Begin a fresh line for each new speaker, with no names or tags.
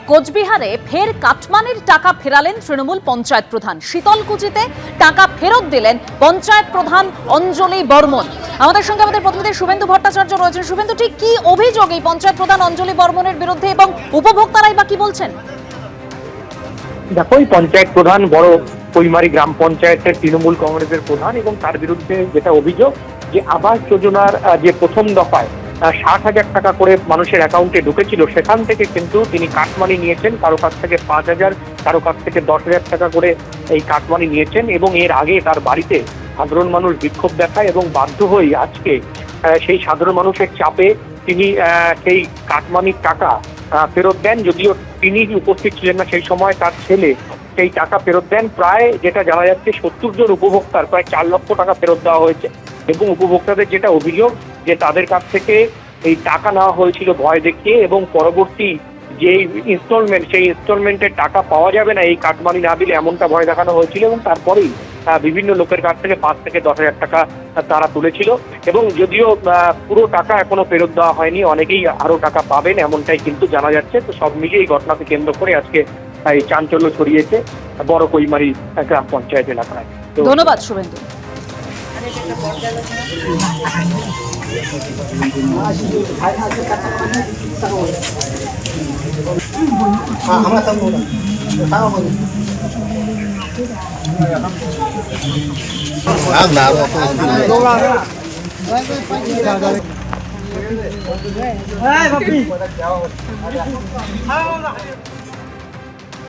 কোচবিহারে ফের কাটমানির টাকা ফেরালেন তৃণমূল পঞ্চায়েত প্রধান। শীতলকুচিতে টাকা ফেরত দিলেন পঞ্চায়েত প্রধান অঞ্জলি বর্মন। আমাদের সঙ্গে আমাদের প্রতিনিধি শুভেন্দু ভট্টাচার্য রয়েছেন। শুভেন্দু, ঠিক কি অভিযোগ এই পঞ্চায়েত প্রধান অঞ্জলি বর্মনের বিরুদ্ধে এবং উপভোক্তারাই বা কি বলছেন?
দেখো, পঞ্চায়েত প্রধান বড় কৈমারি গ্রাম পঞ্চায়েতের তৃণমূল কংগ্রেসের প্রধান এবং তার বিরুদ্ধে যেটা অভিযোগ যে আবাস যোজনার যে প্রথম দফায় 60,000 টাকা করে মানুষের অ্যাকাউন্টে ঢুকেছিল, সেখান থেকে কিন্তু তিনি কাটমানি নিয়েছেন। কারো কাছ থেকে 5,000, কারো কাছ থেকে 10,000 টাকা করে এই কাটমানি নিয়েছেন এবং এর আগে তার বাড়িতে সাধারণ মানুষ বিক্ষোভ দেখায় এবং বাধ্য হয়ে আজকে সেই সাধারণ মানুষের চাপে তিনি সেই কাটমানির টাকা ফেরত দেন। যদিও তিনি উপস্থিত ছিলেন না সেই সময়, তার ছেলে সেই টাকা ফেরত দেন। প্রায় যেটা জানা যাচ্ছে 70 জন উপভোক্তার প্রায় 4 লক্ষ টাকা ফেরত দেওয়া হয়েছে এবং উপভোক্তাদের যেটা অভিযোগ যে তাদের কাছ থেকে এই টাকা নেওয়া হয়েছিল ভয় দেখিয়ে এবং পরবর্তী যে ইনস্টলমেন্ট, সেই ইনস্টলমেন্টের টাকা পাওয়া যাবে না এই কাটমানি না দিলে, এমনটা ভয় দেখানো হয়েছিল এবং তারপরেই বিভিন্ন লোকের কাছ থেকে 5 থেকে 10,000 টাকা তারা তুলেছিল এবং যদিও পুরো টাকা এখনো ফেরত দেওয়া হয়নি, অনেকেই আরো টাকা পাবেন এমনটাই কিন্তু জানা যাচ্ছে। তো সব মিলিয়ে এই ঘটনাকে কেন্দ্র করে আজকে এই চাঞ্চল্য ছড়িয়েছে বড় কৈমারি গ্রাম পঞ্চায়েত এলাকায়।
ধন্যবাদ শুভেন্দু।
Hey, papi.